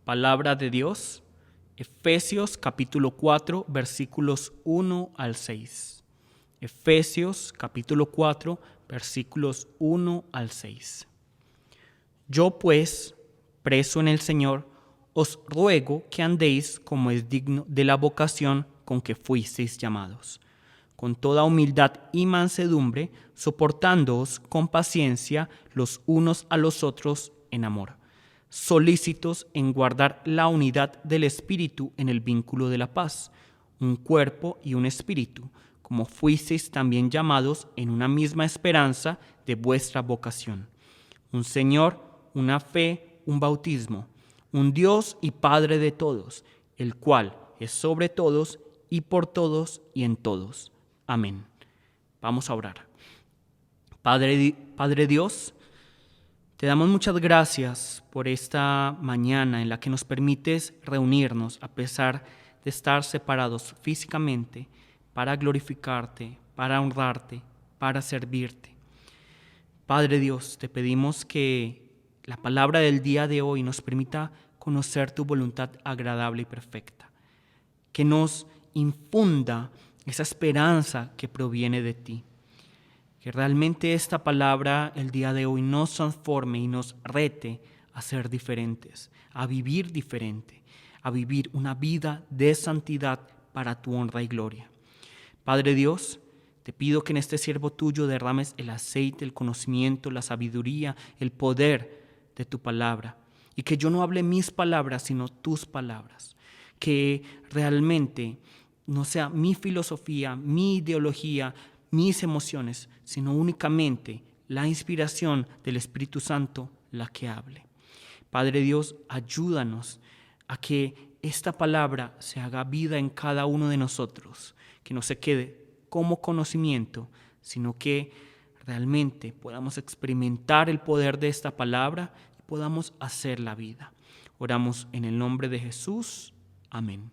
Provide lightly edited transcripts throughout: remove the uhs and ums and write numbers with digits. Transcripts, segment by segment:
Palabra de Dios, Efesios capítulo 4, versículos 1 al 6. Efesios capítulo 4, versículos 1 al 6. Yo pues, preso en el Señor, os ruego que andéis como es digno de la vocación con que fuisteis llamados, con toda humildad y mansedumbre, soportándoos con paciencia los unos a los otros en amor, solícitos en guardar la unidad del Espíritu en el vínculo de la paz, un cuerpo y un espíritu, como fuisteis también llamados en una misma esperanza de vuestra vocación. Un Señor, una fe, un bautismo, un Dios y Padre de todos, el cual es sobre todos y por todos y en todos. Amén. Vamos a orar. Padre Dios, te damos muchas gracias por esta mañana en la que nos permites reunirnos a pesar de estar separados físicamente para glorificarte, para honrarte, para servirte. Padre Dios, te pedimos que la palabra del día de hoy nos permita conocer tu voluntad agradable y perfecta, que nos infunda esa esperanza que proviene de ti. Que realmente esta palabra el día de hoy nos transforme y nos rete a ser diferentes, a vivir diferente, a vivir una vida de santidad para tu honra y gloria. Padre Dios, te pido que en este siervo tuyo derrames el aceite, el conocimiento, la sabiduría, el poder de tu palabra, y que yo no hable mis palabras, sino tus palabras, que realmente no sea mi filosofía, mi ideología, mis emociones, sino únicamente la inspiración del Espíritu Santo la que hable. Padre Dios, ayúdanos a que esta palabra se haga vida en cada uno de nosotros, que no se quede como conocimiento, sino que realmente podamos experimentar el poder de esta palabra y podamos hacer la vida. Oramos en el nombre de Jesús. Amén.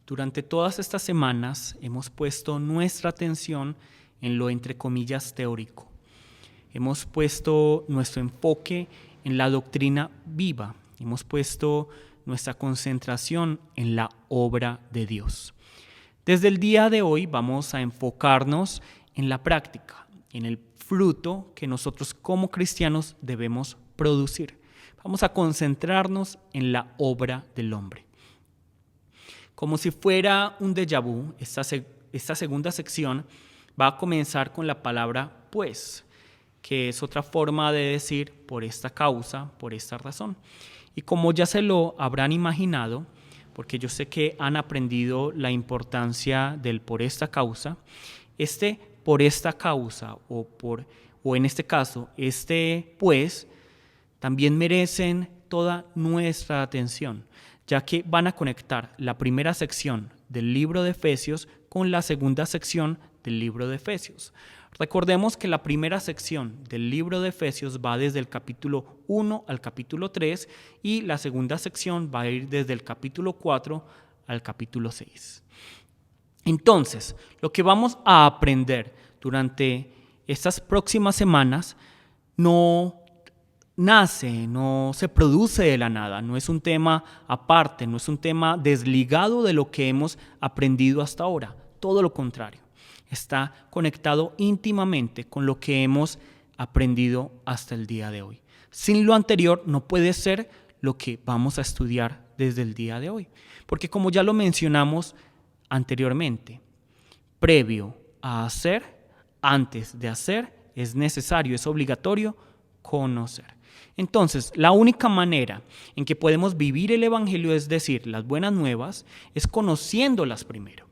Durante todas estas semanas hemos puesto nuestra atención en lo entre comillas teórico. Hemos puesto nuestro enfoque en la doctrina viva. Hemos puesto nuestra concentración en la obra de Dios. Desde el día de hoy vamos a enfocarnos en la práctica, en el fruto que nosotros como cristianos debemos producir. Vamos a concentrarnos en la obra del hombre. Como si fuera un déjà vu, esta segunda sección va a comenzar con la palabra pues, que es otra forma de decir por esta causa, por esta razón. Y como ya se lo habrán imaginado, porque yo sé que han aprendido la importancia del por esta causa, por esta causa o en este caso, pues, también merecen toda nuestra atención, ya que van a conectar la primera sección del libro de Efesios con la segunda sección del libro de Efesios. Recordemos que la primera sección del libro de Efesios va desde el capítulo 1 al capítulo 3 y la segunda sección va a ir desde el capítulo 4 al capítulo 6. Entonces, lo que vamos a aprender durante estas próximas semanas no nace, no se produce de la nada, no es un tema aparte, no es un tema desligado de lo que hemos aprendido hasta ahora, todo lo contrario, está conectado íntimamente con lo que hemos aprendido hasta el día de hoy. Sin lo anterior no puede ser lo que vamos a estudiar desde el día de hoy, porque como ya lo mencionamos anteriormente, previo a hacer, antes de hacer, es necesario, es obligatorio conocer. Entonces, la única manera en que podemos vivir el Evangelio, es decir, las buenas nuevas, es conociéndolas primero.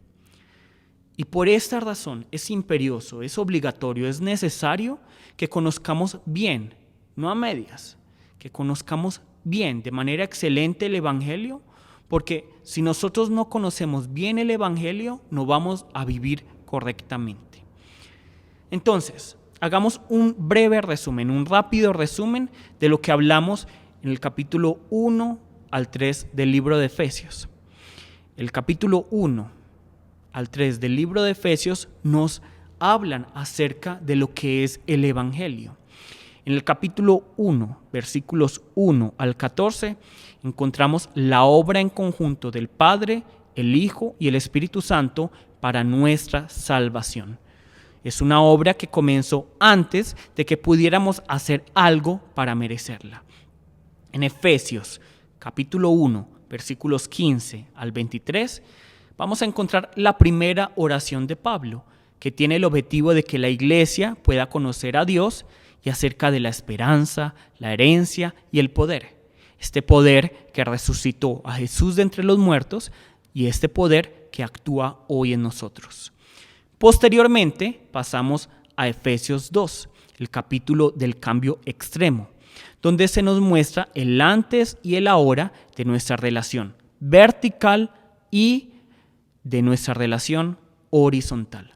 Y por esta razón es imperioso, es obligatorio, es necesario que conozcamos bien, no a medias, que conozcamos bien, de manera excelente el Evangelio, porque si nosotros no conocemos bien el Evangelio, no vamos a vivir correctamente. Entonces, hagamos un breve resumen, un rápido resumen de lo que hablamos en el capítulo 1 al 3 del libro de Efesios. El capítulo 1 al 3 del libro de Efesios nos hablan acerca de lo que es el Evangelio. En el capítulo 1, versículos 1 al 14, encontramos la obra en conjunto del Padre, el Hijo y el Espíritu Santo para nuestra salvación. Es una obra que comenzó antes de que pudiéramos hacer algo para merecerla. En Efesios, capítulo 1, versículos 15 al 23, vamos a encontrar la primera oración de Pablo, que tiene el objetivo de que la iglesia pueda conocer a Dios y acerca de la esperanza, la herencia y el poder. Este poder que resucitó a Jesús de entre los muertos y este poder que actúa hoy en nosotros. Posteriormente pasamos a Efesios 2, el capítulo del cambio extremo, donde se nos muestra el antes y el ahora de nuestra relación vertical y de nuestra relación horizontal.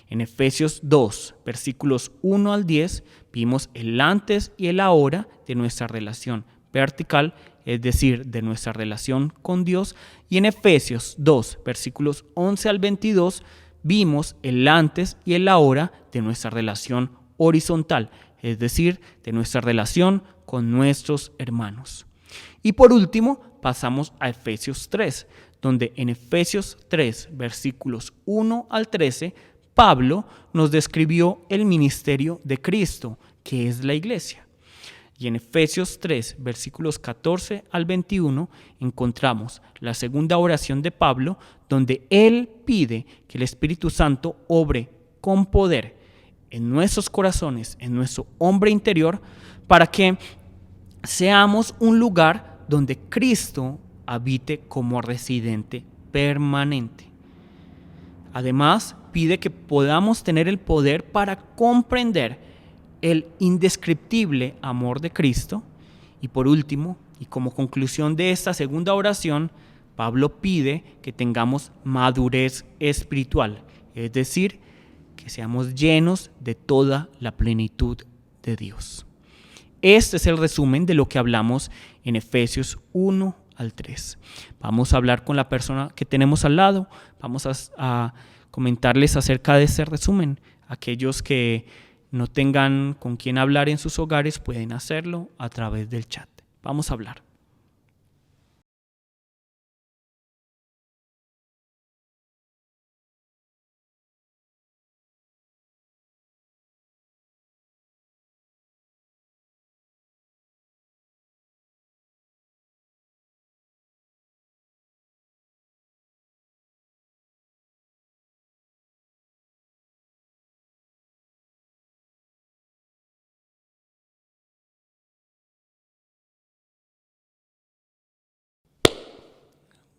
En Efesios 2, versículos 1 al 10, vimos el antes y el ahora de nuestra relación vertical, es decir, de nuestra relación con Dios. Y en Efesios 2, versículos 11 al 22, vimos el antes y el ahora de nuestra relación horizontal, es decir, de nuestra relación con nuestros hermanos. Y por último, pasamos a Efesios 3, donde en Efesios 3, versículos 1 al 13, Pablo nos describió el ministerio de Cristo, que es la iglesia. Y en Efesios 3, versículos 14 al 21, encontramos la segunda oración de Pablo, donde él pide que el Espíritu Santo obre con poder en nuestros corazones, en nuestro hombre interior, para que seamos un lugar donde Cristo habite como residente permanente. Además, pide que podamos tener el poder para comprender el indescriptible amor de Cristo. Y por último, y como conclusión de esta segunda oración, Pablo pide que tengamos madurez espiritual, es decir, que seamos llenos de toda la plenitud de Dios. Este es el resumen de lo que hablamos en Efesios 1 al 3. Vamos a hablar con la persona que tenemos al lado, vamos a comentarles acerca de ese resumen. Aquellos que no tengan con quién hablar en sus hogares pueden hacerlo a través del chat. Vamos a hablar.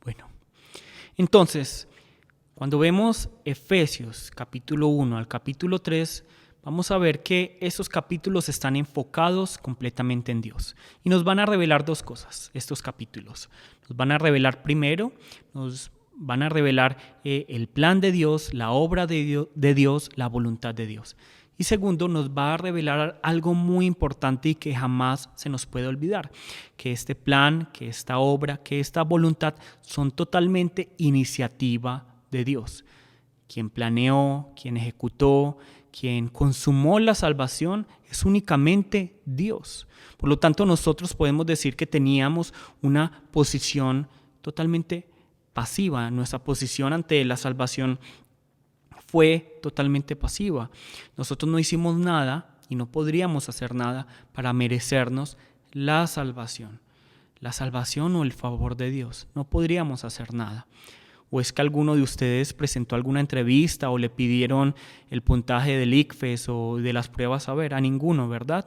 Bueno, entonces, cuando vemos Efesios capítulo 1 al capítulo 3, vamos a ver que esos capítulos están enfocados completamente en Dios. Y nos van a revelar dos cosas, estos capítulos. Nos van a revelar primero, nos van a revelar el plan de Dios, la obra de Dios, la voluntad de Dios. Y segundo, nos va a revelar algo muy importante y que jamás se nos puede olvidar, que este plan, que esta obra, que esta voluntad son totalmente iniciativa de Dios. Quien planeó, quien ejecutó, quien consumó la salvación es únicamente Dios. Por lo tanto, nosotros podemos decir que teníamos una posición totalmente pasiva. Nuestra posición ante la salvación fue totalmente pasiva. Nosotros no hicimos nada y no podríamos hacer nada para merecernos la salvación o el favor de Dios. No podríamos hacer nada. ¿O es que alguno de ustedes presentó alguna entrevista o le pidieron el puntaje del ICFES o de las pruebas? A ver, a ninguno, ¿verdad?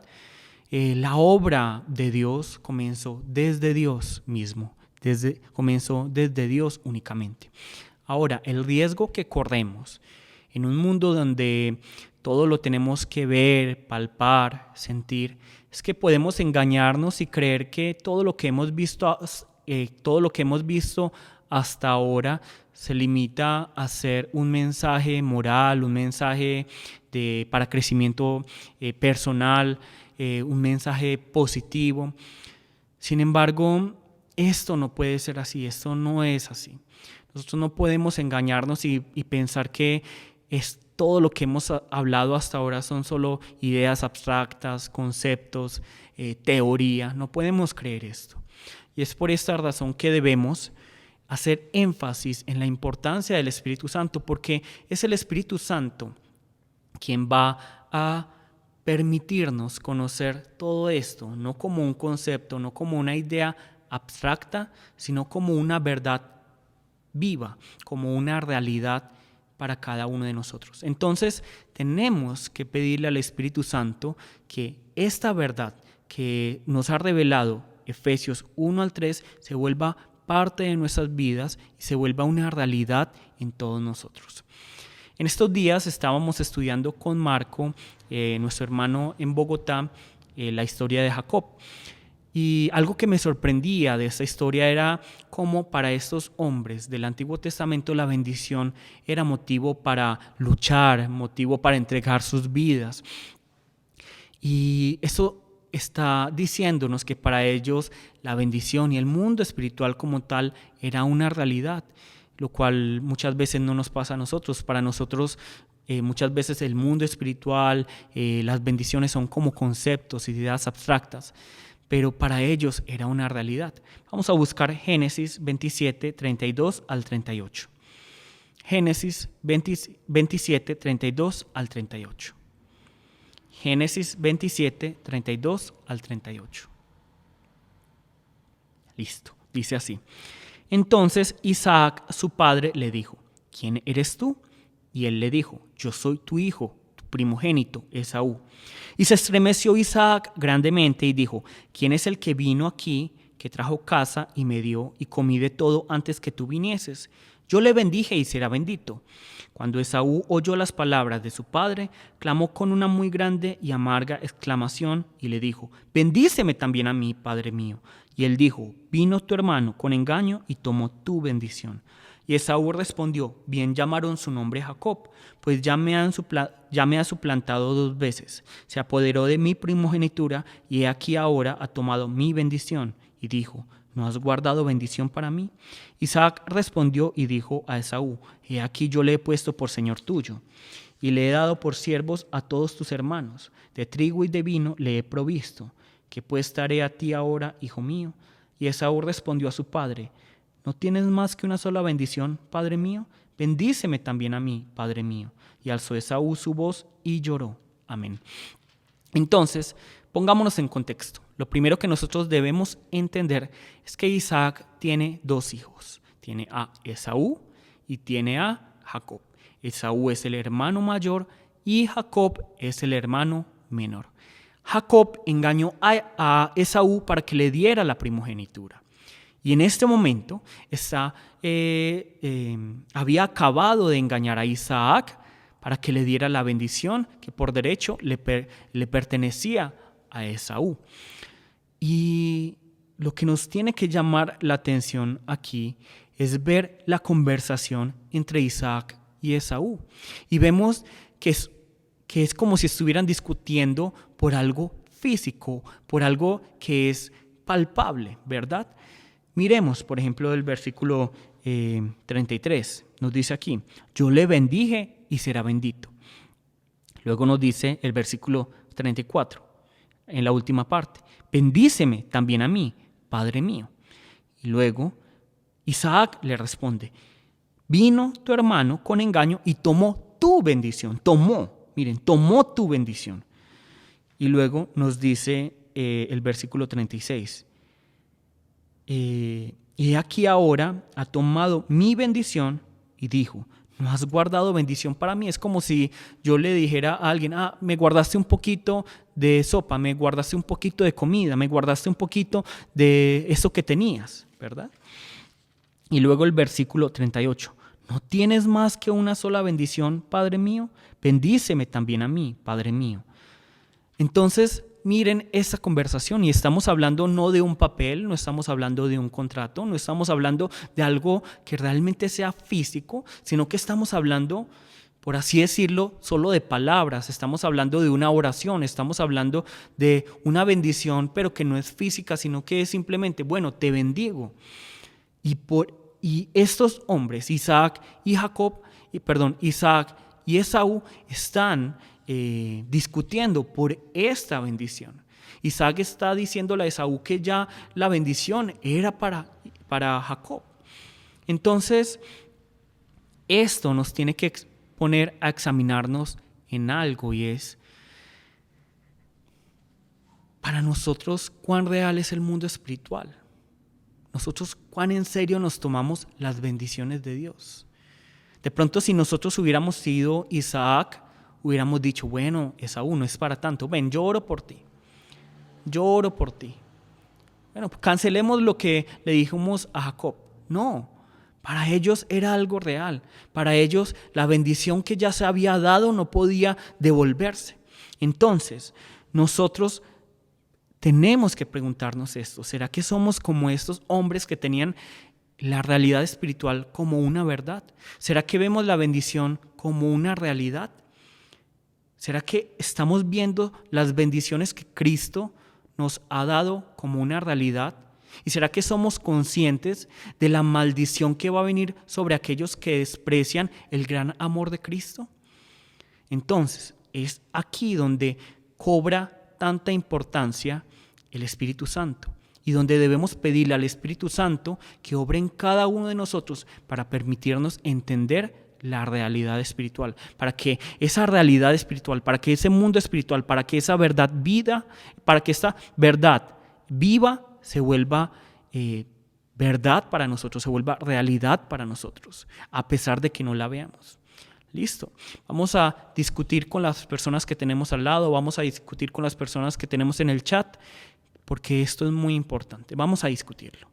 La obra de Dios comenzó desde Dios mismo, comenzó desde Dios únicamente. Ahora, el riesgo que corremos en un mundo donde todo lo tenemos que ver, palpar, sentir, es que podemos engañarnos y creer que todo lo que hemos visto hasta ahora se limita a ser un mensaje moral, un mensaje para crecimiento personal, un mensaje positivo. Sin embargo, esto no puede ser así, esto no es así. Nosotros no podemos engañarnos y pensar que todo lo que hemos hablado hasta ahora son solo ideas abstractas, conceptos, teoría. No podemos creer esto. Y es por esta razón que debemos hacer énfasis en la importancia del Espíritu Santo, porque es el Espíritu Santo quien va a permitirnos conocer todo esto, no como un concepto, no como una idea abstracta, sino como una verdad viva, como una realidad para cada uno de nosotros. Entonces, tenemos que pedirle al Espíritu Santo que esta verdad que nos ha revelado Efesios 1 al 3 se vuelva parte de nuestras vidas y se vuelva una realidad en todos nosotros. En estos días estábamos estudiando con Marco, nuestro hermano en Bogotá, la historia de Jacob. Y algo que me sorprendía de esta historia era cómo para estos hombres del Antiguo Testamento la bendición era motivo para luchar, motivo para entregar sus vidas. Y eso está diciéndonos que para ellos la bendición y el mundo espiritual como tal era una realidad, lo cual muchas veces no nos pasa a nosotros. Para nosotros muchas veces el mundo espiritual, las bendiciones son como conceptos, ideas abstractas, pero para ellos era una realidad. Vamos a buscar Génesis 27, 32 al 38. Génesis 27, 32 al 38. Génesis 27, 32 al 38. Listo, dice así. Entonces Isaac, su padre, le dijo: ¿Quién eres tú? Y él le dijo: Yo soy tu hijo, tu primogénito, Esaú. Y se estremeció Isaac grandemente y dijo: ¿Quién es el que vino aquí, que trajo caza y me dio, y comí de todo antes que tú vinieses? Yo le bendije y será bendito. Cuando Esaú oyó las palabras de su padre, clamó con una muy grande y amarga exclamación y le dijo: Bendíceme también a mí, padre mío. Y él dijo: Vino tu hermano con engaño y tomó tu bendición. Y Esaú respondió: Bien llamaron su nombre Jacob, pues ya me ha suplantado 2 veces. Se apoderó de mi primogenitura y he aquí ahora ha tomado mi bendición. Y dijo: ¿No has guardado bendición para mí? Isaac respondió y dijo a Esaú: He aquí yo le he puesto por señor tuyo, y le he dado por siervos a todos tus hermanos. De trigo y de vino le he provisto. ¿Qué pues te haré a ti ahora, hijo mío? Y Esaú respondió a su padre: ¿No tienes más que una sola bendición, padre mío? Bendíceme también a mí, padre mío. Y alzó Esaú su voz y lloró. Amén. Entonces, pongámonos en contexto. Lo primero que nosotros debemos entender es que Isaac tiene 2 hijos. Tiene a Esaú y tiene a Jacob. Esaú es el hermano mayor y Jacob es el hermano menor. Jacob engañó a Esaú para que le diera la primogenitura. Y en este momento había acabado de engañar a Isaac para que le diera la bendición que por derecho le pertenecía a Esaú. Y lo que nos tiene que llamar la atención aquí es ver la conversación entre Isaac y Esaú. Y vemos que es como si estuvieran discutiendo por algo físico, por algo que es palpable, ¿verdad? Miremos, por ejemplo, el versículo 33. Nos dice aquí: yo le bendije y será bendito. Luego nos dice el versículo 34, en la última parte: bendíceme también a mí, padre mío. Y luego Isaac le responde: vino tu hermano con engaño y tomó tu bendición. Tomó tu bendición. Y luego nos dice el versículo 36. Y aquí ahora ha tomado mi bendición y dijo: ¿no has guardado bendición para mí? Es como si yo le dijera a alguien: me guardaste un poquito de sopa, me guardaste un poquito de comida, me guardaste un poquito de eso que tenías, ¿verdad? Y luego el versículo 38. ¿No tienes más que una sola bendición, Padre mío? Bendíceme también a mí, Padre mío. Entonces, miren esa conversación, y estamos hablando no de un papel, no estamos hablando de un contrato, no estamos hablando de algo que realmente sea físico, sino que estamos hablando, por así decirlo, solo de palabras. Estamos hablando de una oración, estamos hablando de una bendición, pero que no es física, sino que es simplemente: bueno, te bendigo. Y estos hombres, Isaac y Esaú están discutiendo por esta bendición. Isaac está diciéndole a Esaú que ya la bendición era para Jacob. Entonces, esto nos tiene que poner a examinarnos en algo, y es, para nosotros, ¿cuán real es el mundo espiritual? Nosotros, ¿cuán en serio nos tomamos las bendiciones de Dios? De pronto, si nosotros hubiéramos sido Isaac, hubiéramos dicho, bueno, Esaú, no es para tanto. Ven, yo oro por ti. Yo oro por ti. Bueno, cancelemos lo que le dijimos a Jacob. No, para ellos era algo real. Para ellos, la bendición que ya se había dado no podía devolverse. Entonces, nosotros tenemos que preguntarnos esto. ¿Será que somos como estos hombres que tenían la realidad espiritual como una verdad? ¿Será que vemos la bendición como una realidad? ¿Será que estamos viendo las bendiciones que Cristo nos ha dado como una realidad? ¿Y será que somos conscientes de la maldición que va a venir sobre aquellos que desprecian el gran amor de Cristo? Entonces, es aquí donde cobra tanta importancia el Espíritu Santo, y donde debemos pedirle al Espíritu Santo que obre en cada uno de nosotros para permitirnos entender la realidad espiritual, para que esa realidad espiritual, para que ese mundo espiritual, para que esa verdad vida, para que esta verdad viva se vuelva verdad para nosotros, se vuelva realidad para nosotros, a pesar de que no la veamos. Listo. Vamos a discutir con las personas que tenemos al lado, vamos a discutir con las personas que tenemos en el chat, porque esto es muy importante. Vamos a discutirlo.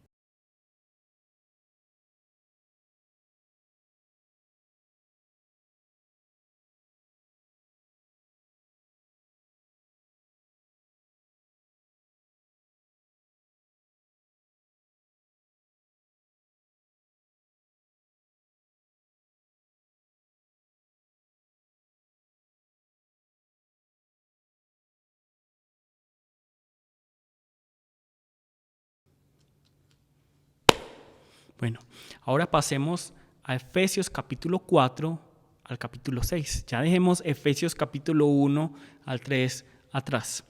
Bueno, ahora pasemos a Efesios capítulo 4 al capítulo 6. Ya dejemos Efesios capítulo 1 al 3 atrás.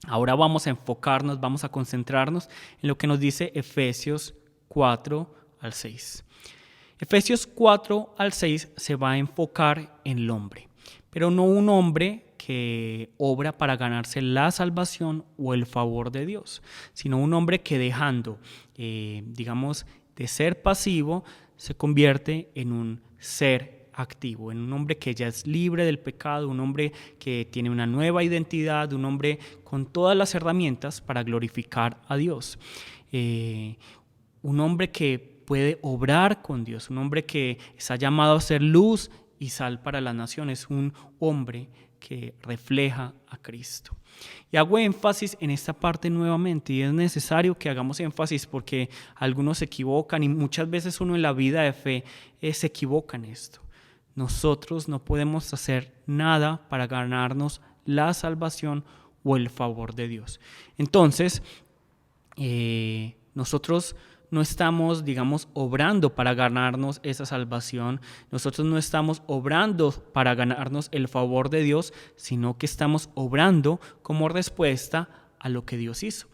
Ahora vamos a enfocarnos, vamos a concentrarnos en lo que nos dice Efesios 4 al 6. Efesios 4 al 6 se va a enfocar en el hombre, pero no un hombre que obra para ganarse la salvación o el favor de Dios, sino un hombre que dejando, de ser pasivo, se convierte en un ser activo, en un hombre que ya es libre del pecado, un hombre que tiene una nueva identidad, un hombre con todas las herramientas para glorificar a Dios. Un hombre que puede obrar con Dios, un hombre que está llamado a ser luz y sal para las naciones, un hombre que refleja a Cristo. Y hago énfasis en esta parte nuevamente, y es necesario que hagamos énfasis porque algunos se equivocan, y muchas veces uno en la vida de fe se equivoca en esto. Nosotros no podemos hacer nada para ganarnos la salvación o el favor de Dios. Entonces, nosotros no estamos, obrando para ganarnos esa salvación. Nosotros no estamos obrando para ganarnos el favor de Dios, sino que estamos obrando como respuesta a lo que Dios hizo.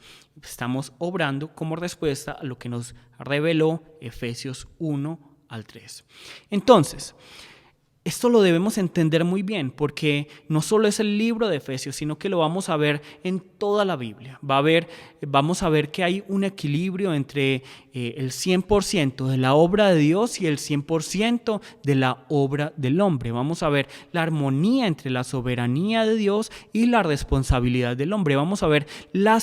Estamos obrando como respuesta a lo que nos reveló Efesios 1 al 3. Entonces, esto lo debemos entender muy bien, porque no solo es el libro de Efesios, sino que lo vamos a ver en toda la Biblia. Vamos a ver que hay un equilibrio entre el 100% de la obra de Dios y el 100% de la obra del hombre. Vamos a ver la armonía entre la soberanía de Dios y la responsabilidad del hombre. Vamos a ver la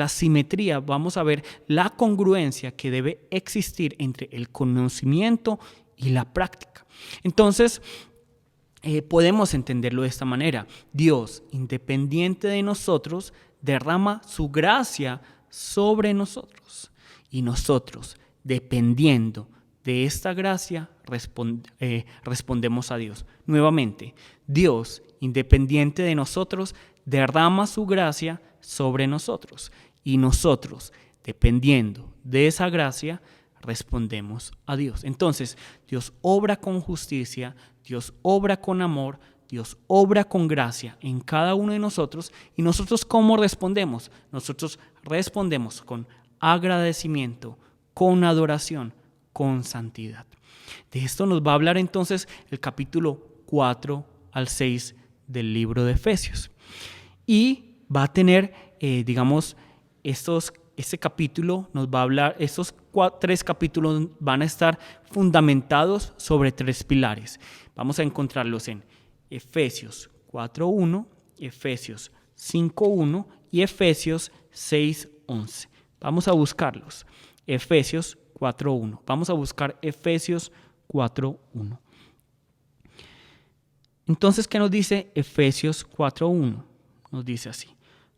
simetría, vamos a ver la congruencia que debe existir entre el conocimiento y la práctica. Entonces, podemos entenderlo de esta manera. Dios, independiente de nosotros, derrama su gracia sobre nosotros. Y nosotros, dependiendo de esta gracia, respondemos a Dios. Nuevamente, Dios, independiente de nosotros, derrama su gracia sobre nosotros. Y nosotros, dependiendo de esa gracia, respondemos a Dios. Entonces, Dios obra con justicia, Dios obra con amor, Dios obra con gracia en cada uno de nosotros. ¿Y nosotros cómo respondemos? Nosotros respondemos con agradecimiento, con adoración, con santidad. De esto nos va a hablar entonces el capítulo 4 al 6 del libro de Efesios. Y va a tener, este capítulo nos va a hablar, estos 3 capítulos van a estar fundamentados sobre 3 pilares. Vamos a encontrarlos en Efesios 4.1, Efesios 5.1 y Efesios 6.11. Vamos a buscarlos. Efesios 4.1. Vamos a buscar Efesios 4.1. Entonces, ¿qué nos dice Efesios 4.1? Nos dice así: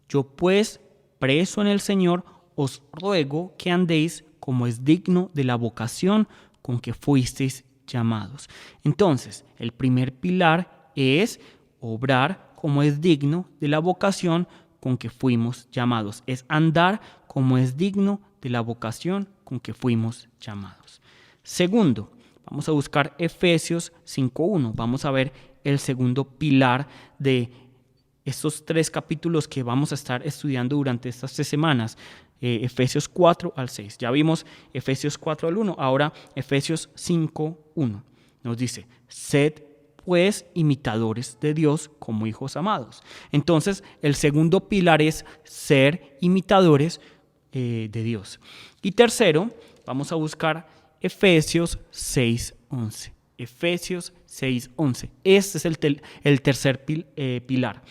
yo pues, preso en el Señor, os ruego que andéis como es digno de la vocación con que fuisteis llamados. Entonces, el primer pilar es obrar como es digno de la vocación con que fuimos llamados. Es andar como es digno de la vocación con que fuimos llamados. Segundo, vamos a buscar Efesios 5.1. Vamos a ver el segundo pilar de estos 3 capítulos que vamos a estar estudiando durante estas 3 semanas. Efesios 4 al 6. Ya vimos Efesios 4 al 1. Ahora Efesios 5.1. Nos dice: sed pues imitadores de Dios como hijos amados. Entonces, el segundo pilar es ser imitadores de Dios. Y tercero, vamos a buscar Efesios 6.11. Efesios 6.11. Este es el tercer pilar.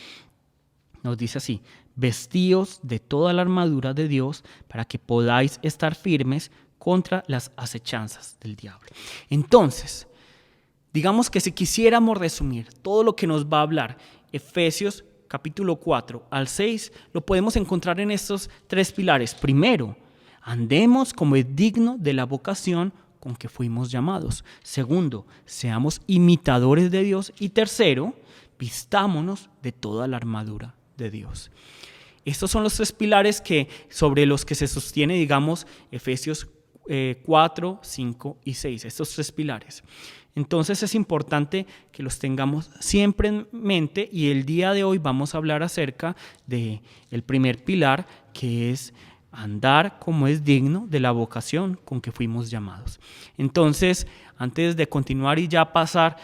Nos dice así: vestíos de toda la armadura de Dios para que podáis estar firmes contra las acechanzas del diablo. Entonces, digamos que si quisiéramos resumir todo lo que nos va a hablar Efesios capítulo 4 al 6, lo podemos encontrar en estos 3 pilares. Primero, andemos como es digno de la vocación con que fuimos llamados. Segundo, seamos imitadores de Dios. Y tercero, vistámonos de toda la armadura de Dios. Estos son los 3 pilares sobre los que se sostiene, Efesios 4, 5 y 6. Estos 3 pilares. Entonces es importante que los tengamos siempre en mente, y el día de hoy vamos a hablar acerca del primer pilar, que es andar como es digno de la vocación con que fuimos llamados. Entonces, antes de continuar y ya pasar,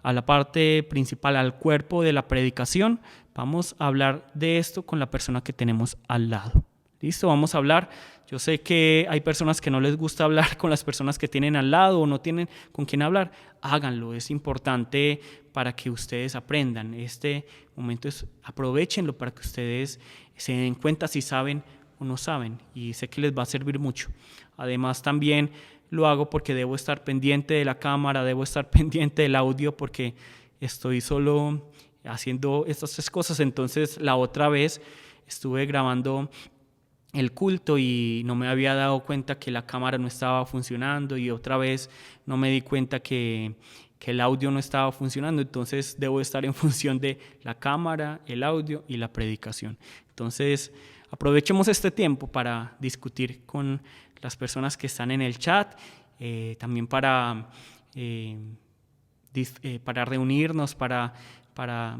a la parte principal, al cuerpo de la predicación, vamos a hablar de esto con la persona que tenemos al lado. ¿Listo? Vamos a hablar. Yo sé que hay personas que no les gusta hablar con las personas que tienen al lado o no tienen con quién hablar. Háganlo, es importante para que ustedes aprendan. Este momento aprovéchenlo para que ustedes se den cuenta si saben o no saben, y sé que les va a servir mucho. Además, también lo hago porque debo estar pendiente de la cámara, debo estar pendiente del audio, porque estoy solo haciendo estas 3 cosas. Entonces, la otra vez estuve grabando el culto y no me había dado cuenta que la cámara no estaba funcionando, y otra vez no me di cuenta que el audio no estaba funcionando. Entonces debo estar en función de la cámara, el audio y la predicación. Entonces aprovechemos este tiempo para discutir con las personas que están en el chat, también para reunirnos, para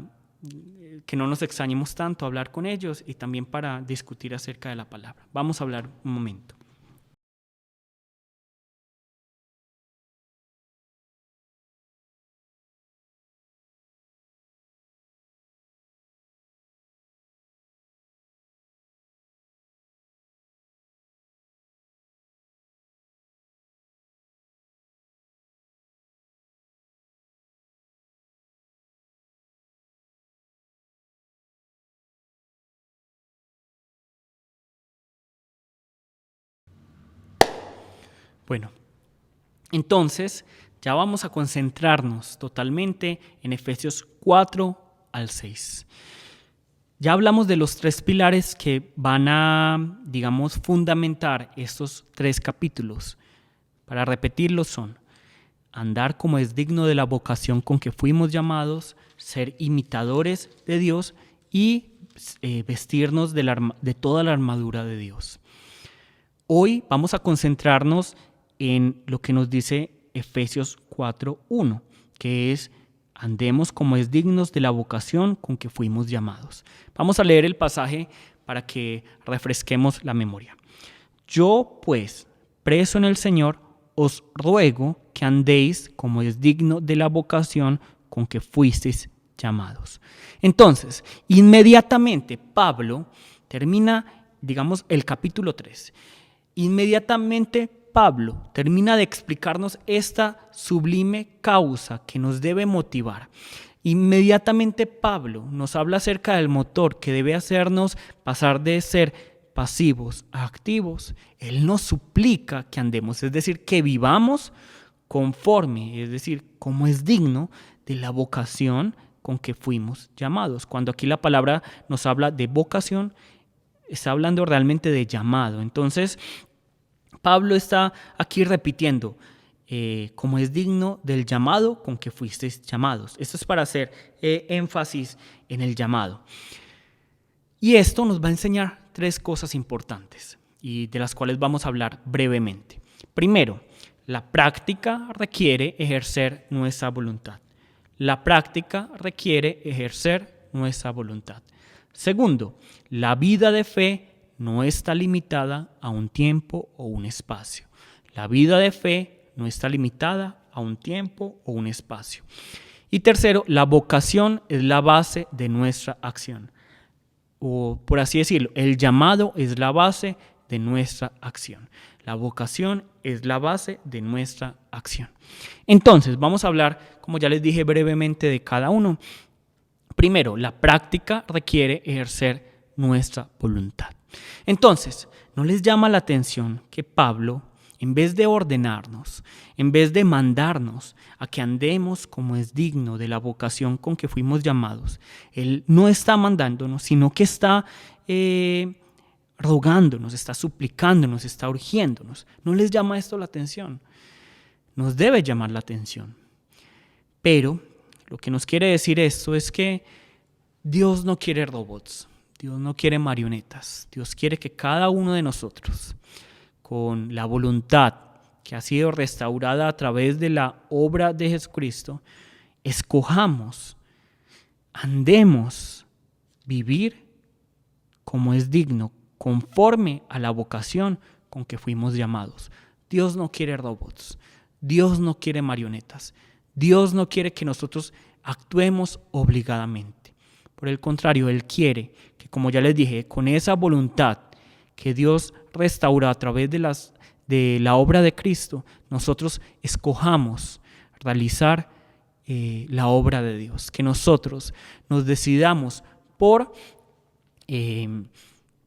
que no nos extrañemos tanto, hablar con ellos, y también para discutir acerca de la palabra. Vamos a hablar un momento. Bueno, entonces ya vamos a concentrarnos totalmente en Efesios 4 al 6. Ya hablamos de los 3 pilares que van a, fundamentar estos 3 capítulos. Para repetirlos son: andar como es digno de la vocación con que fuimos llamados, ser imitadores de Dios y vestirnos de toda la armadura de Dios. Hoy vamos a concentrarnos en lo que nos dice Efesios 4:1, que es: andemos como es dignos de la vocación con que fuimos llamados. Vamos a leer el pasaje para que refresquemos la memoria. Yo, pues, preso en el Señor, os ruego que andéis como es digno de la vocación con que fuisteis llamados. Entonces, inmediatamente Pablo termina, el capítulo 3. Inmediatamente Pablo termina de explicarnos esta sublime causa que nos debe motivar. Inmediatamente Pablo nos habla acerca del motor que debe hacernos pasar de ser pasivos a activos. Él nos suplica que andemos, es decir, que vivamos conforme, es decir, como es digno de la vocación con que fuimos llamados. Cuando aquí la palabra nos habla de vocación, está hablando realmente de llamado. Entonces, Pablo está aquí repitiendo, como es digno del llamado con que fuisteis llamados. Esto es para hacer énfasis en el llamado. Y esto nos va a enseñar 3 cosas importantes y de las cuales vamos a hablar brevemente. Primero, la práctica requiere ejercer nuestra voluntad. La práctica requiere ejercer nuestra voluntad. Segundo, la vida de fe no está limitada a un tiempo o un espacio. La vida de fe no está limitada a un tiempo o un espacio. Y tercero, la vocación es la base de nuestra acción. O por así decirlo, el llamado es la base de nuestra acción. La vocación es la base de nuestra acción. Entonces, vamos a hablar, como ya les dije brevemente, de cada uno. Primero, la práctica requiere ejercer nuestra voluntad. Entonces, ¿no les llama la atención que Pablo, en vez de ordenarnos, en vez de mandarnos a que andemos como es digno de la vocación con que fuimos llamados, él no está mandándonos, sino que está rogándonos, está suplicándonos, está urgiéndonos? ¿No les llama esto la atención? Nos debe llamar la atención. Pero lo que nos quiere decir esto es que Dios no quiere robots, Dios no quiere marionetas. Dios quiere que cada uno de nosotros, con la voluntad que ha sido restaurada a través de la obra de Jesucristo, escojamos, andemos, vivir como es digno, conforme a la vocación con que fuimos llamados. Dios no quiere robots, Dios no quiere marionetas, Dios no quiere que nosotros actuemos obligadamente. Por el contrario, Él quiere que, como ya les dije, con esa voluntad que Dios restaura a través de la obra de Cristo, nosotros escojamos realizar la obra de Dios, que nosotros nos decidamos por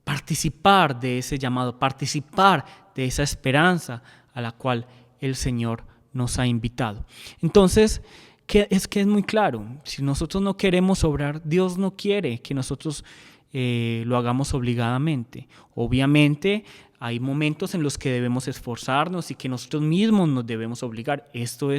participar de ese llamado, participar de esa esperanza a la cual el Señor nos ha invitado. Entonces, es muy claro, si nosotros no queremos obrar, Dios no quiere que nosotros lo hagamos obligadamente. Obviamente hay momentos en los que debemos esforzarnos y que nosotros mismos nos debemos obligar. Esto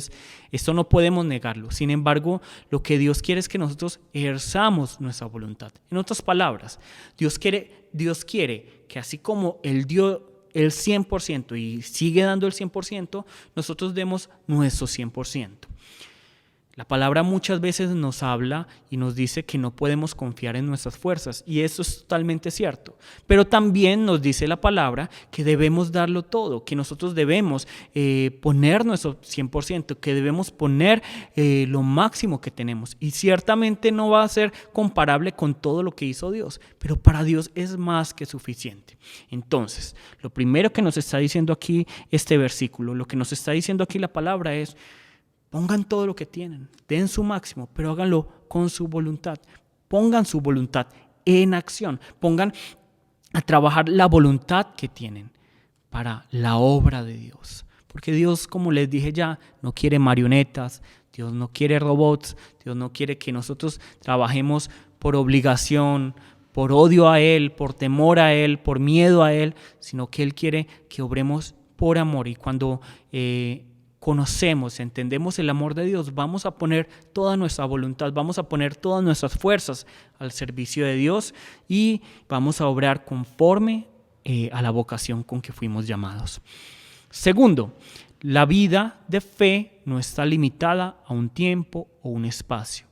no podemos negarlo. Sin embargo, lo que Dios quiere es que nosotros ejerzamos nuestra voluntad. En otras palabras, Dios quiere que así como Él dio el 100% y sigue dando el 100%, nosotros demos nuestro 100%. La palabra muchas veces nos habla y nos dice que no podemos confiar en nuestras fuerzas, y eso es totalmente cierto. Pero también nos dice la palabra que debemos darlo todo, que nosotros debemos poner nuestro 100%, que debemos poner lo máximo que tenemos. Y ciertamente no va a ser comparable con todo lo que hizo Dios, pero para Dios es más que suficiente. Entonces, lo primero que nos está diciendo aquí este versículo, lo que nos está diciendo aquí la palabra es: pongan todo lo que tienen, den su máximo, pero háganlo con su voluntad. Pongan su voluntad en acción. Pongan a trabajar la voluntad que tienen para la obra de Dios. Porque Dios, como les dije ya, no quiere marionetas, Dios no quiere robots, Dios no quiere que nosotros trabajemos por obligación, por odio a Él, por temor a Él, por miedo a Él, sino que Él quiere que obremos por amor. Y cuando conocemos, entendemos el amor de Dios, vamos a poner toda nuestra voluntad, vamos a poner todas nuestras fuerzas al servicio de Dios y vamos a obrar conforme a la vocación con que fuimos llamados. Segundo, la vida de fe no está limitada a un tiempo o un espacio.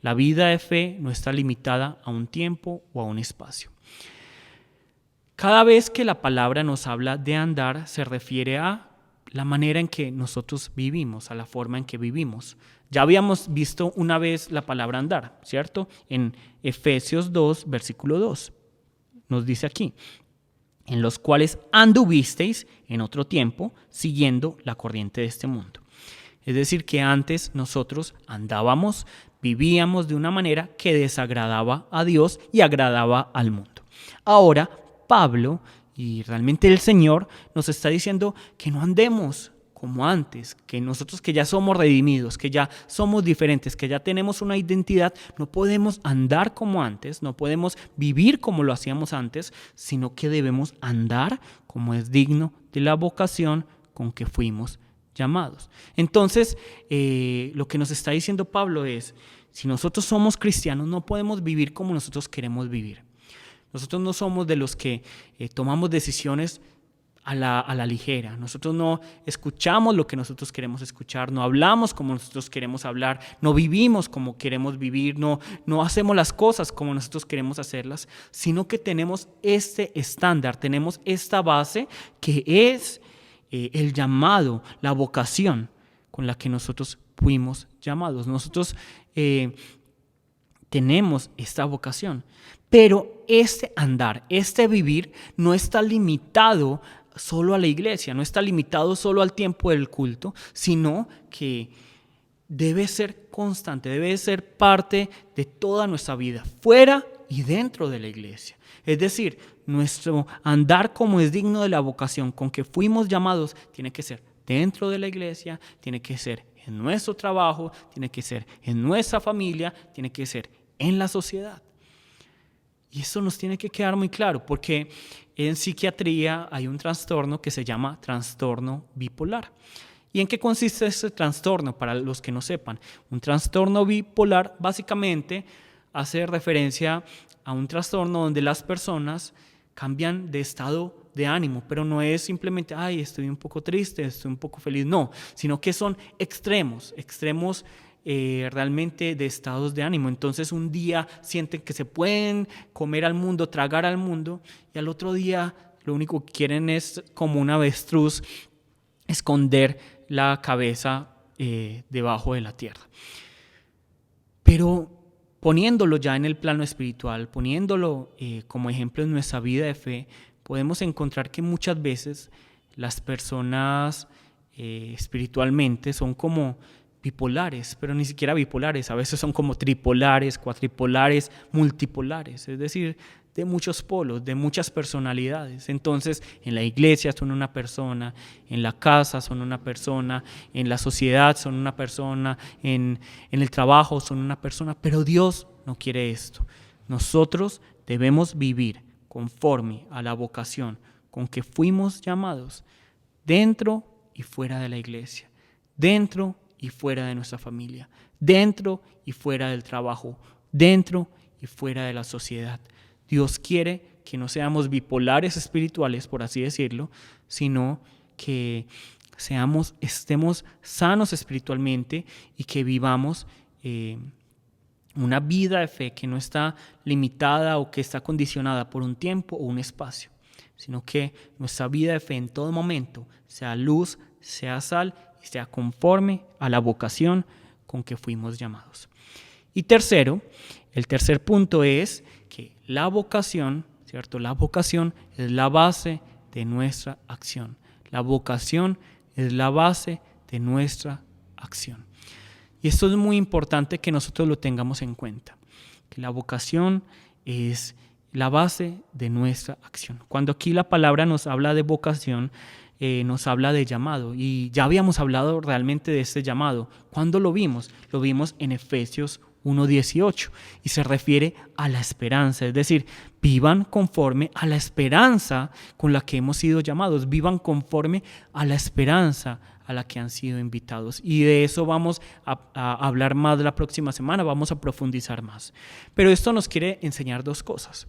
La vida de fe no está limitada a un tiempo o a un espacio. Cada vez que la palabra nos habla de andar, se refiere a la manera en que nosotros vivimos, a la forma en que vivimos. Ya habíamos visto una vez la palabra andar, ¿cierto? En Efesios 2, versículo 2. Nos dice aquí: en los cuales anduvisteis en otro tiempo, siguiendo la corriente de este mundo. Es decir, que antes nosotros andábamos, vivíamos de una manera que desagradaba a Dios y agradaba al mundo. Ahora, Pablo y realmente el Señor nos está diciendo que no andemos como antes, que nosotros que ya somos redimidos, que ya somos diferentes, que ya tenemos una identidad, no podemos andar como antes, no podemos vivir como lo hacíamos antes, sino que debemos andar como es digno de la vocación con que fuimos llamados. Entonces, lo que nos está diciendo Pablo es, si nosotros somos cristianos, no podemos vivir como nosotros queremos vivir. Nosotros no somos de los que tomamos decisiones a la ligera. Nosotros no escuchamos lo que nosotros queremos escuchar, no hablamos como nosotros queremos hablar, no vivimos como queremos vivir, no hacemos las cosas como nosotros queremos hacerlas, sino que tenemos este estándar, tenemos esta base que es el llamado, la vocación con la que nosotros fuimos llamados. Nosotros tenemos esta vocación, pero este andar, este vivir no está limitado solo a la iglesia, no está limitado solo al tiempo del culto, sino que debe ser constante, debe ser parte de toda nuestra vida, fuera y dentro de la iglesia. Es decir, nuestro andar como es digno de la vocación con que fuimos llamados tiene que ser dentro de la iglesia, tiene que ser en nuestro trabajo, tiene que ser en nuestra familia, tiene que ser en la sociedad. Y eso nos tiene que quedar muy claro, porque en psiquiatría hay un trastorno que se llama trastorno bipolar. ¿Y en qué consiste ese trastorno? Para los que no sepan, un trastorno bipolar básicamente hace referencia a un trastorno donde las personas cambian de estado de ánimo, pero no es simplemente, ay, estoy un poco triste, estoy un poco feliz, no, sino que son extremos realmente de estados de ánimo. Entonces un día sienten que se pueden comer al mundo, tragar al mundo, y al otro día lo único que quieren es, como un avestruz, esconder la cabeza debajo de la tierra. Pero poniéndolo ya en el plano espiritual, poniéndolo como ejemplo en nuestra vida de fe, podemos encontrar que muchas veces las personas espiritualmente son como bipolares, pero ni siquiera bipolares, a veces son como tripolares, cuatripolares, multipolares, es decir, de muchos polos, de muchas personalidades. Entonces, en la iglesia son una persona, en la casa son una persona, en la sociedad son una persona, en el trabajo son una persona, pero Dios no quiere esto. Nosotros debemos vivir conforme a la vocación con que fuimos llamados, dentro y fuera de la iglesia, dentro y fuera de nuestra familia, dentro y fuera del trabajo, dentro y fuera de la sociedad. Dios quiere que no seamos bipolares espirituales, por así decirlo, sino que estemos sanos espiritualmente y que vivamos una vida de fe que no está limitada o que está condicionada por un tiempo o un espacio, sino que nuestra vida de fe en todo momento sea luz, sea sal y sea conforme a la vocación con que fuimos llamados. Y tercero, el tercer punto es que la vocación, ¿cierto? La vocación es la base de nuestra acción. La vocación es la base de nuestra acción. Y esto es muy importante que nosotros lo tengamos en cuenta, que la vocación es la base de nuestra acción. Cuando aquí la palabra nos habla de vocación, nos habla de llamado, y ya habíamos hablado realmente de este llamado. ¿Cuándo lo vimos? Lo vimos en Efesios 1:18 y se refiere a la esperanza, es decir, vivan conforme a la esperanza con la que hemos sido llamados, vivan conforme a la esperanza a la que han sido invitados. Y de eso vamos a hablar más la próxima semana, vamos a profundizar más. Pero esto nos quiere enseñar dos cosas.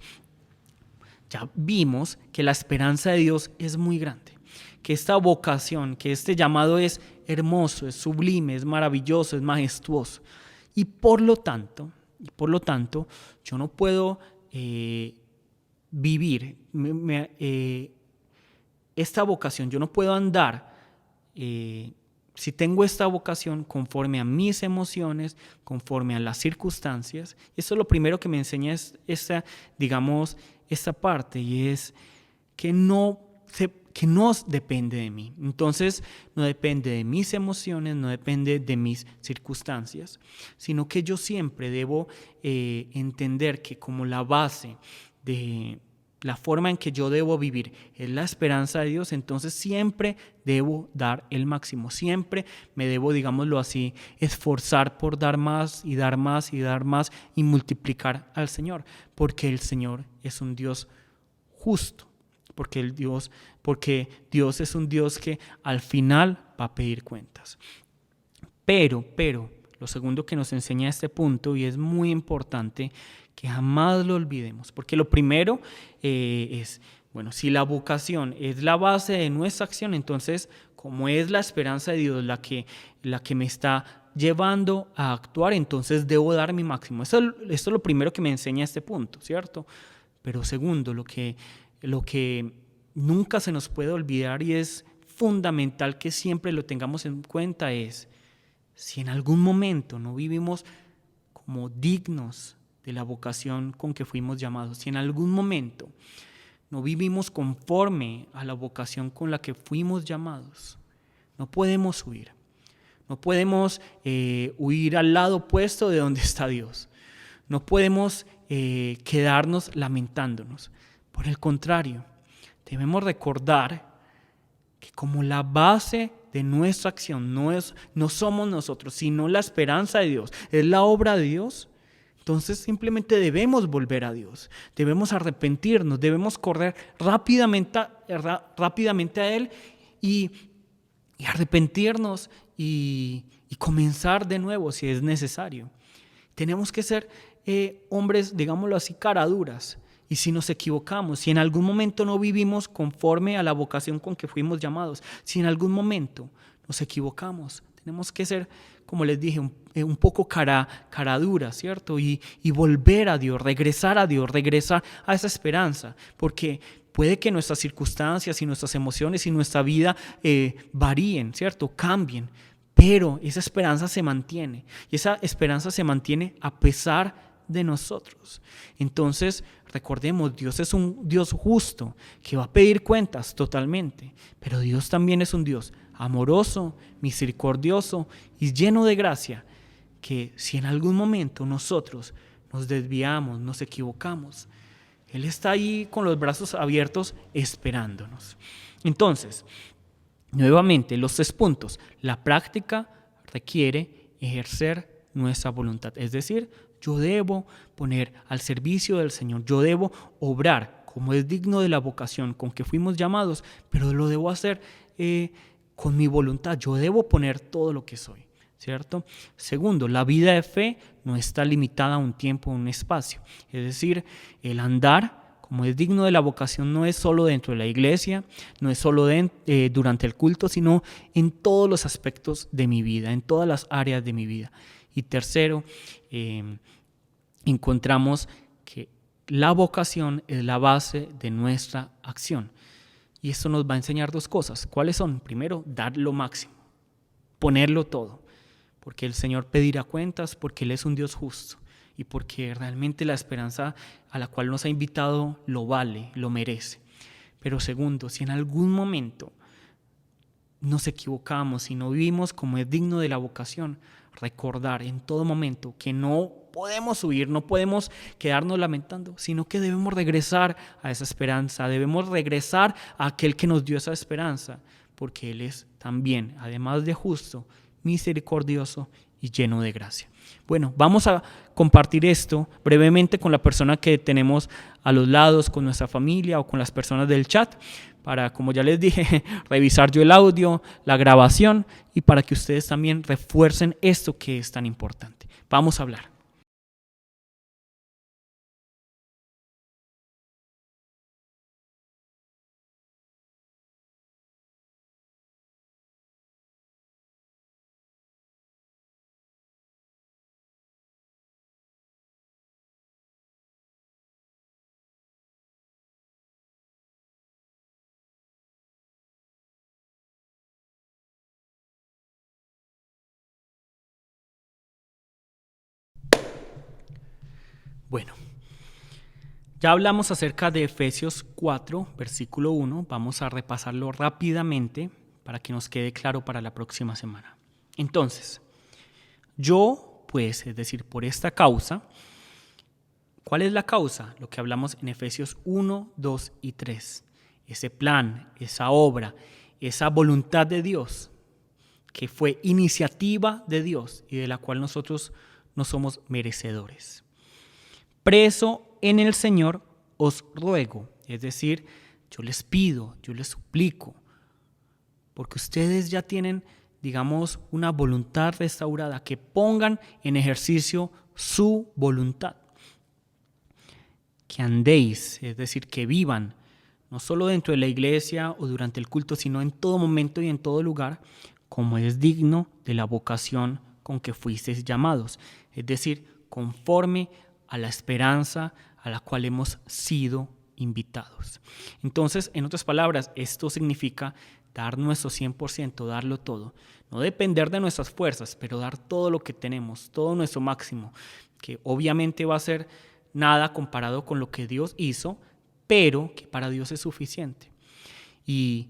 ya vimos que la esperanza de Dios es muy grande, que esta vocación, que este llamado es hermoso, es sublime, es maravilloso, es majestuoso. Y por lo tanto, yo no puedo vivir esta vocación, yo no puedo andar si tengo esta vocación conforme a mis emociones, conforme a las circunstancias. Eso es lo primero que me enseña esta parte, y es que no depende de mí. Entonces, no depende de mis emociones, no depende de mis circunstancias, sino que yo siempre debo entender que como la base de la forma en que yo debo vivir es la esperanza de Dios, entonces siempre debo dar el máximo, siempre me debo, digámoslo así, esforzar por dar más y dar más y dar más y multiplicar al Señor, porque el Señor es un Dios justo, porque Dios es un Dios que al final va a pedir cuentas. Pero, lo segundo que nos enseña este punto, y es muy importante que jamás lo olvidemos, porque lo primero es, bueno, si la vocación es la base de nuestra acción, entonces, como es la esperanza de Dios la que me está llevando a actuar, entonces debo dar mi máximo. Esto es lo primero que me enseña este punto, ¿cierto? Pero segundo, lo que nunca se nos puede olvidar y es fundamental que siempre lo tengamos en cuenta es, si en algún momento no vivimos como dignos de la vocación con que fuimos llamados, si en algún momento no vivimos conforme a la vocación con la que fuimos llamados, no podemos huir. No podemos huir al lado opuesto de donde está Dios. No podemos quedarnos lamentándonos. Por el contrario, debemos recordar que como la base de nuestra acción no somos nosotros, sino la esperanza de Dios, es la obra de Dios, entonces simplemente debemos volver a Dios, debemos arrepentirnos, debemos correr rápidamente a Él y arrepentirnos y comenzar de nuevo si es necesario. Tenemos que ser hombres, digámoslo así, caraduras. Y si nos equivocamos, si en algún momento no vivimos conforme a la vocación con que fuimos llamados, si en algún momento nos equivocamos, tenemos que ser, como les dije, un poco caraduras, ¿cierto? Y volver a Dios, regresar a esa esperanza, porque puede que nuestras circunstancias y nuestras emociones y nuestra vida varíen, ¿cierto? Cambien, pero esa esperanza se mantiene, y esa esperanza se mantiene a pesar de nosotros. Entonces, recordemos, Dios es un Dios justo que va a pedir cuentas totalmente, pero Dios también es un Dios amoroso, misericordioso y lleno de gracia, que si en algún momento nosotros nos desviamos, nos equivocamos, Él está ahí con los brazos abiertos esperándonos. Entonces, nuevamente, los 3 puntos. La práctica requiere ejercer nuestra voluntad, es decir, yo debo poner al servicio del Señor, yo debo obrar como es digno de la vocación con que fuimos llamados, pero lo debo hacer con mi voluntad, yo debo poner todo lo que soy, ¿cierto? Segundo, la vida de fe no está limitada a un tiempo o un espacio, es decir, el andar como es digno de la vocación no es solo dentro de la iglesia, no es solo durante el culto, sino en todos los aspectos de mi vida, en todas las áreas de mi vida. Y tercero, encontramos que la vocación es la base de nuestra acción. Y esto nos va a enseñar 2 cosas. ¿Cuáles son? Primero, dar lo máximo, ponerlo todo, porque el Señor pedirá cuentas, porque Él es un Dios justo y porque realmente la esperanza a la cual nos ha invitado lo vale, lo merece. Pero segundo, si en algún momento nos equivocamos y no vivimos como es digno de la vocación, recordar en todo momento que no podemos huir, no podemos quedarnos lamentando, sino que debemos regresar a esa esperanza, debemos regresar a aquel que nos dio esa esperanza, porque Él es también, además de justo, misericordioso y lleno de gracia. Bueno, vamos a compartir esto brevemente con la persona que tenemos a los lados, con nuestra familia o con las personas del chat, para, como ya les dije, revisar yo el audio, la grabación y para que ustedes también refuercen esto que es tan importante. Vamos a hablar. Bueno, ya hablamos acerca de Efesios 4, versículo 1. Vamos a repasarlo rápidamente para que nos quede claro para la próxima semana. Entonces, yo, pues, es decir, por esta causa, ¿cuál es la causa? Lo que hablamos en Efesios 1, 2 y 3. Ese plan, esa obra, esa voluntad de Dios, que fue iniciativa de Dios y de la cual nosotros no somos merecedores. Preso en el Señor os ruego, es decir, yo les pido, yo les suplico, porque ustedes ya tienen, digamos, una voluntad restaurada, que pongan en ejercicio su voluntad. Que andéis, es decir, que vivan, no solo dentro de la iglesia o durante el culto, sino en todo momento y en todo lugar, como es digno de la vocación con que fuisteis llamados, es decir, conforme a la esperanza a la cual hemos sido invitados. Entonces, en otras palabras, esto significa dar nuestro 100%, darlo todo. No depender de nuestras fuerzas, pero dar todo lo que tenemos, todo nuestro máximo, que obviamente va a ser nada comparado con lo que Dios hizo, pero que para Dios es suficiente. Y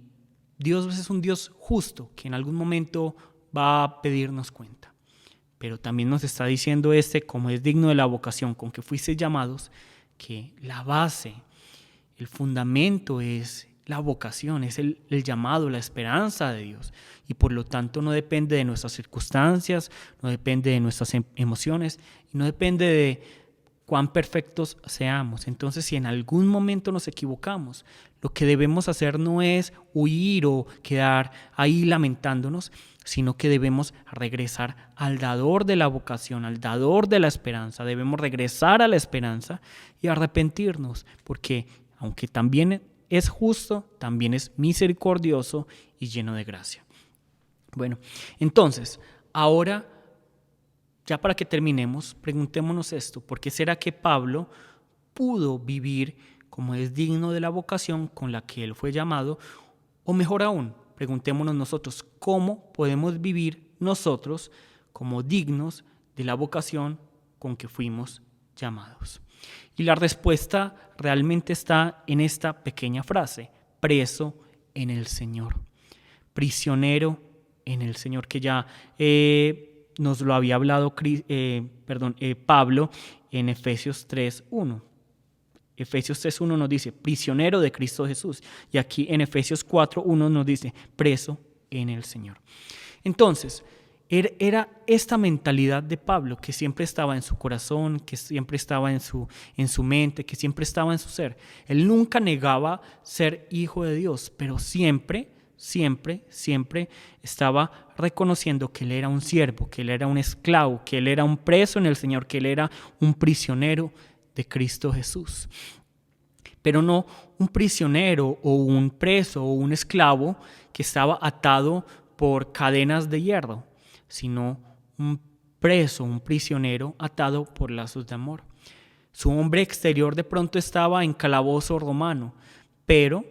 Dios es un Dios justo, que en algún momento va a pedirnos cuenta. Pero también nos está diciendo como es digno de la vocación con que fuisteis llamados, que la base, el fundamento es la vocación, es el llamado, la esperanza de Dios. Y por lo tanto no depende de nuestras circunstancias, no depende de nuestras emociones, y no depende de cuán perfectos seamos. Entonces, si en algún momento nos equivocamos, lo que debemos hacer no es huir o quedar ahí lamentándonos, sino que debemos regresar al dador de la vocación, al dador de la esperanza. Debemos regresar a la esperanza y arrepentirnos, porque aunque también es justo, también es misericordioso y lleno de gracia. Bueno, entonces, ahora, ya para que terminemos, preguntémonos esto: ¿por qué será que Pablo pudo vivir como es digno de la vocación con la que él fue llamado? O mejor aún, preguntémonos nosotros, ¿cómo podemos vivir nosotros como dignos de la vocación con que fuimos llamados? Y la respuesta realmente está en esta pequeña frase: preso en el Señor, prisionero en el Señor, que ya nos lo había hablado Pablo en Efesios 3:1. Efesios 3:1 nos dice prisionero de Cristo Jesús, y aquí en Efesios 4:1 nos dice preso en el Señor. Entonces, era esta mentalidad de Pablo que siempre estaba en su corazón, que siempre estaba en su mente, que siempre estaba en su ser. Él nunca negaba ser hijo de Dios, pero siempre estaba reconociendo que él era un siervo, que él era un esclavo, que él era un preso en el Señor, que él era un prisionero de Cristo Jesús. Pero no un prisionero o un preso o un esclavo que estaba atado por cadenas de hierro, sino un preso, un prisionero atado por lazos de amor. Su hombre exterior de pronto estaba en calabozo romano, pero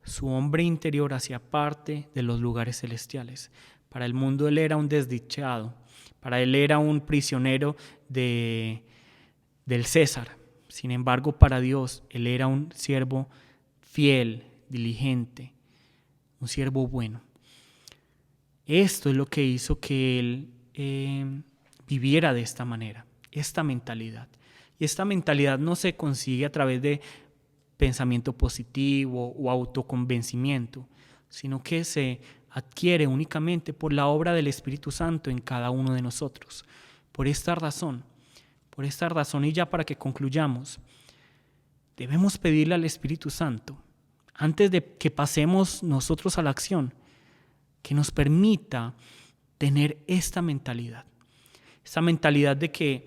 su hombre interior hacía parte de los lugares celestiales. Para el mundo él era un desdichado, para él era un prisionero del César. Sin embargo, para Dios él era un siervo fiel, diligente, un siervo bueno. Esto es lo que hizo que él viviera de esta manera, esta mentalidad. Y esta mentalidad no se consigue a través de pensamiento positivo o autoconvencimiento, sino que se adquiere únicamente por la obra del Espíritu Santo en cada uno de nosotros. Por esta razón, y ya para que concluyamos, debemos pedirle al Espíritu Santo, antes de que pasemos nosotros a la acción, que nos permita tener esta mentalidad de que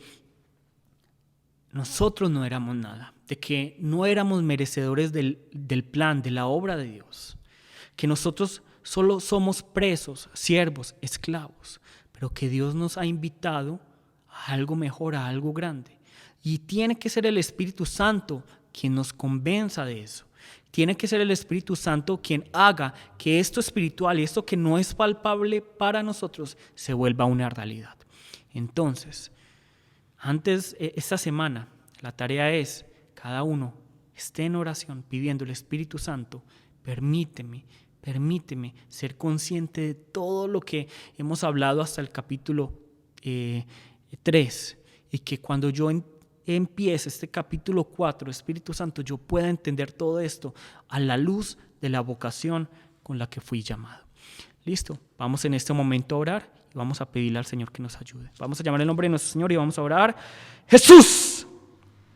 nosotros no éramos nada, de que no éramos merecedores del plan, de la obra de Dios, que nosotros solo somos presos, siervos, esclavos, pero que Dios nos ha invitado a algo mejor, a algo grande. Y tiene que ser el Espíritu Santo quien nos convenza de eso. Tiene que ser el Espíritu Santo quien haga que esto espiritual y esto que no es palpable para nosotros se vuelva una realidad. Entonces, esta semana, La tarea es, cada uno esté en oración pidiendo al Espíritu Santo, permíteme ser consciente de todo lo que hemos hablado hasta el capítulo 3, y que cuando yo empiece este capítulo 4, Espíritu Santo, yo pueda entender todo esto a la luz de la vocación con la que fui llamado. Listo, vamos en este momento a orar y vamos a pedirle al Señor que nos ayude. Vamos a llamar el nombre de nuestro Señor y vamos a orar. ¡Jesús!